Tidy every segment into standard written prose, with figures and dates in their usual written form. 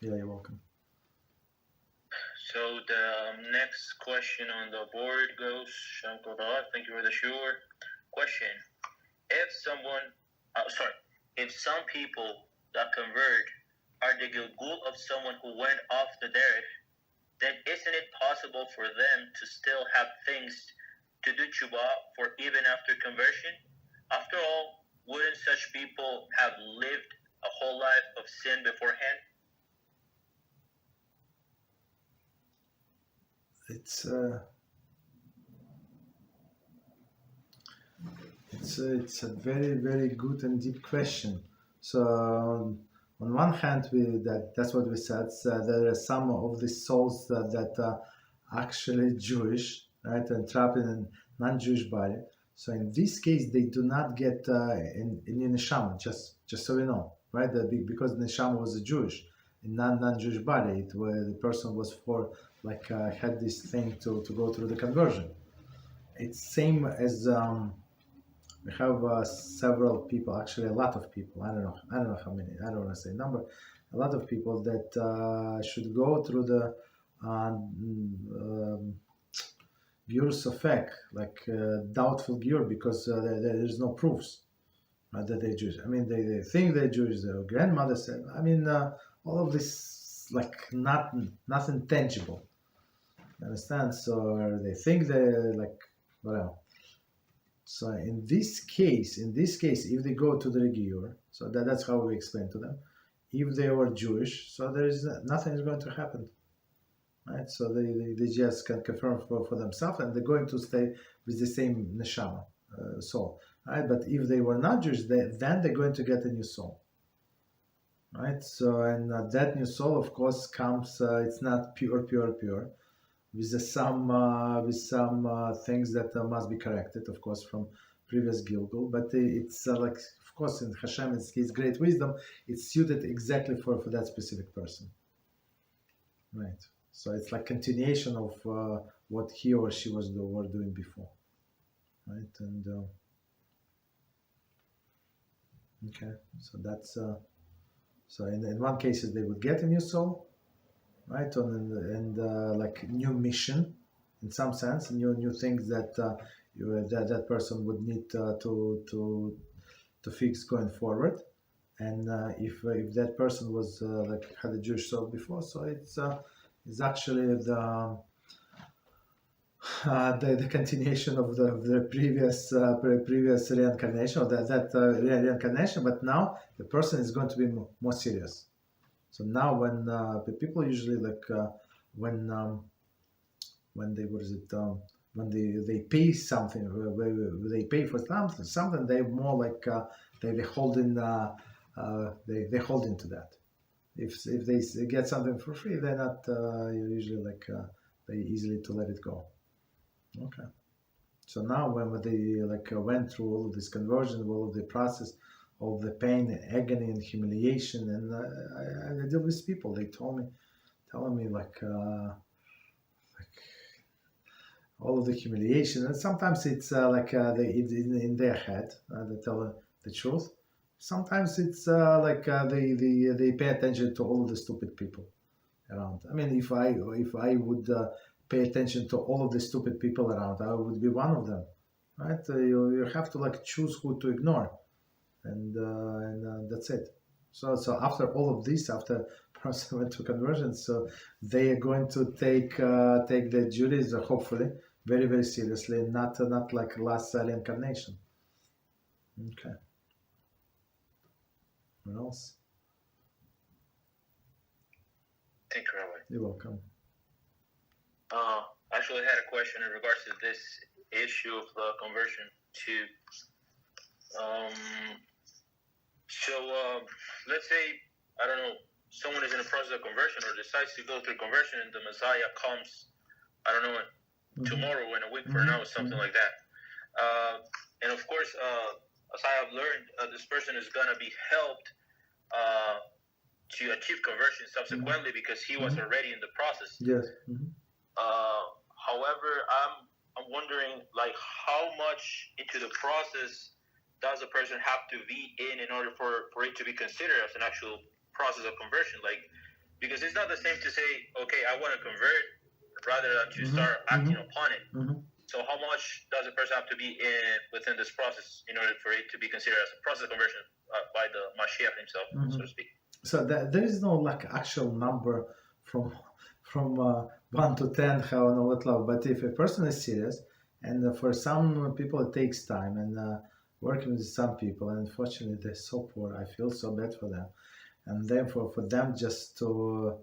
Yeah, you're welcome. So the next question on the board goes, thank you for the Shiur. Question: if some people that convert are the gilgul of someone who went off the Derech, then isn't it possible for them to still have things to do Teshuvah for even after conversion? After all, wouldn't such people have lived a whole life of sin beforehand? It's a very, very good and deep question. So on one hand, that's what we said. So there are some of the souls that are actually Jewish, right, and trapped in a non-Jewish body. So in this case, they do not get in neshama. Just so you know, right? Because neshama was a Jewish, in non-Jewish body, where the person was had this thing to go through the conversion. It's same as. We have several people, actually a lot of people. I don't know how many. I don't want to say number. A lot of people that should go through the Giur Sofek, doubtful Giur, because there is no proofs that they're Jewish. I mean, they think they're Jewish. Their grandmother said. I mean, all of this nothing tangible. You understand? So they think they're whatever. So in this case, if they go to the Giur, so that's how we explain to them. If they were Jewish, so there is nothing is going to happen, right? So they just can confirm for themselves, and they're going to stay with the same neshama soul, right? But if they were not Jewish, then they're going to get a new soul, right? So and that new soul, of course, comes. It's not pure, with some things that must be corrected, of course, from previous Gilgul. But it's of course, in HaShem, it's His great wisdom. It's suited exactly for that specific person, right? So it's like continuation of what he or she were doing before, right? And okay, so that's so in one case they would get a new soul, right? And new mission, in some sense, new things that that person would need to fix going forward. And if that person was had a Jewish soul before, so it's actually the continuation of the previous reincarnation, or that reincarnation, but now the person is going to be more serious. So now, when the people usually when they when they pay something, they pay for something, they more they hold in they hold into that. If they get something for free, they're not usually they easily to let it go. Okay. So now when they went through all of this conversion, all of the process, all of the pain and agony and humiliation, and I deal with people. They telling me all of the humiliation, and sometimes it's they in their head. They tell the truth. Sometimes it's they pay attention to all of the stupid people around. I mean, if I would pay attention to all of the stupid people around, I would be one of them, right? You have to choose who to ignore, and that's it. So after all of this, after person went to conversion, so they are going to take the Judaism, hopefully, very, very seriously, not like last reincarnation. Okay. What else? Thank you, Rabbi. You're welcome. Actually, I had a question in regards to this issue of the conversion too. Let's say, I don't know, someone is in the process of conversion or decides to go through conversion, and the Messiah comes, I don't know, tomorrow, in a week from now, something like that. And of course, as I have learned, this person is going to be helped to achieve conversion subsequently because he was already in the process. Yes. However, I'm wondering, how much into the process does a person have to be in order for it to be considered as an actual process of conversion? because it's not the same to say, okay, I want to convert, rather than to start acting upon it. So how much does a person have to be within this process in order for it to be considered as a process of conversion by the Mashiach himself, so to speak? So there is no like actual number from 1 to 10 how and what love. But if a person is serious, and for some people it takes time, and working with some people, and unfortunately they're so poor, I feel so bad for them, and therefore for them just to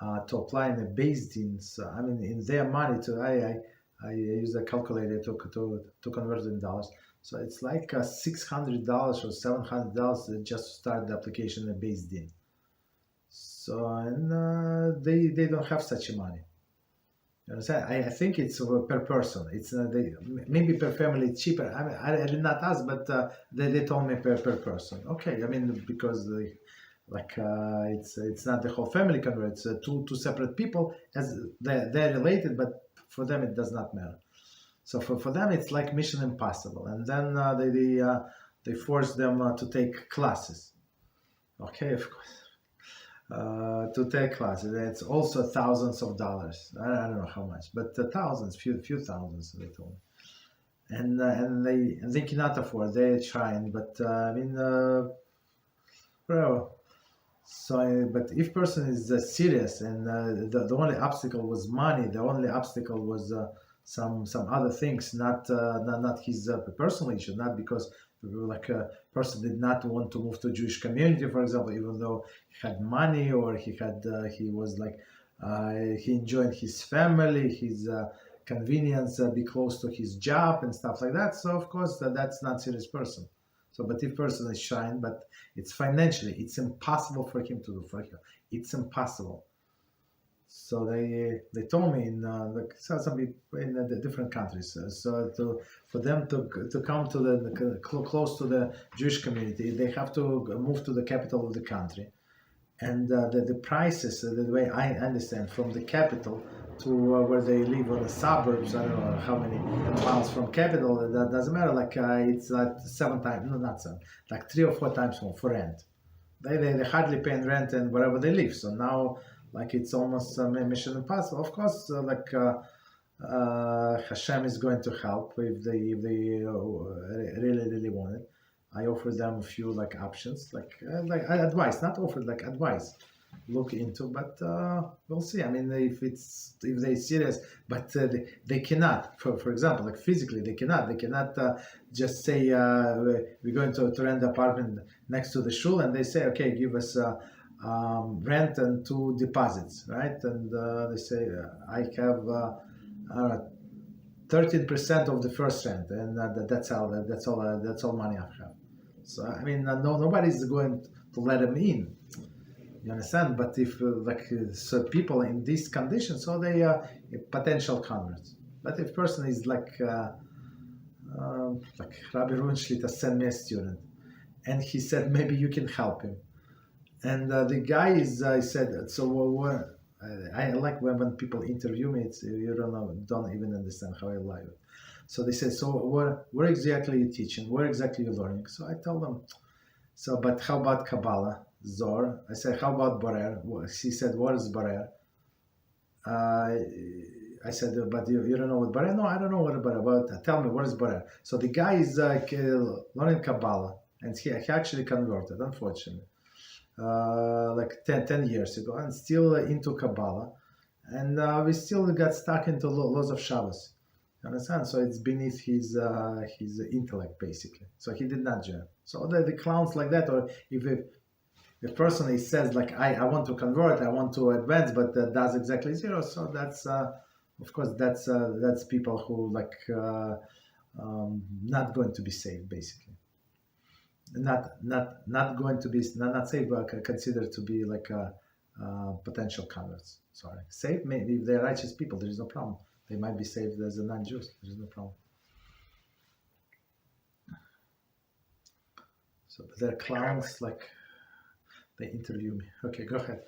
apply in a base din, so I mean in their money to I use a calculator to convert it in dollars. So it's like $600 or $700 just to start the application in a base din. So and they don't have such money. You understand? I think it's per person. It's maybe per family it's cheaper. I mean, I did not ask, but they told me per person. Okay, I mean because it's not the whole family converts. Two separate people as they're related, but for them it does not matter. So for them it's like mission impossible, and then they force them to take classes. Okay, of course. To take classes, it's also thousands of dollars. I don't know how much, but thousands, few thousands, they told me. And they cannot afford. They're trying, but I mean, bro. So, but if person is serious, and the only obstacle was money, the only obstacle was some other things, not his personal issue, not because like a person did not want to move to Jewish community, for example, even though he had money or he was like he enjoyed his family, his convenience, be close to his job and stuff like that. So of course that's not serious person. So, but if person is shying, but it's financially, it's impossible for him to do for him. It's impossible. So they told me in like some people in the different countries. So for them to come to the close to the Jewish community, they have to move to the capital of the country, and the prices, the way I understand, from the capital to where they live on the suburbs, I don't know how many miles from capital, that doesn't matter, like it's like 7 times, no, not 7, like 3 or 4 times more for rent. They hardly pay rent and wherever they live. So now like it's almost mission impossible. Of course, HaShem is going to help if they really want it. I offer them a few like options, like advice, not offered, like advice. Look into, but we'll see. I mean, if they're serious, but they cannot. For example, like physically, they cannot just say we're going to rent the apartment next to the shul, and they say, okay, give us rent and 2 deposits, right? And they say I have 13% of the first rent, and that's all money I have. So I mean, nobody's going to let them in. You understand? But if so people in these conditions, so they are potential converts. But if person is like Rabbi Runschlitter sent me a student, and he said maybe you can help him, and the guy is I said so. I like when people interview me. It's you don't even understand how I like it. So they said, so where exactly are you teaching? Where exactly are you learning? So I tell them, so but how about Kabbalah? Zor. I said, how about Borer? He said, what is Borer? I said, but you don't know what Borer? No, I don't know what Borer. But tell me, what is Borer? So the guy is learning Kabbalah, and he actually converted, unfortunately, like 10 years ago, and still into Kabbalah, and we still got stuck into laws of Shabbos. You understand? So it's beneath his intellect, basically. So he did not join. So the clowns like that, or if the person he says like I want to convert, I want to advance, but does exactly 0. So that's of course that's people who like not going to be saved, basically. Not going to be not saved, but considered to be like potential converts. Sorry, saved maybe if they're righteous people. There is no problem. They might be saved as a non-Jews. There is no problem. So but they're clowns like. They interview me. Okay, go ahead.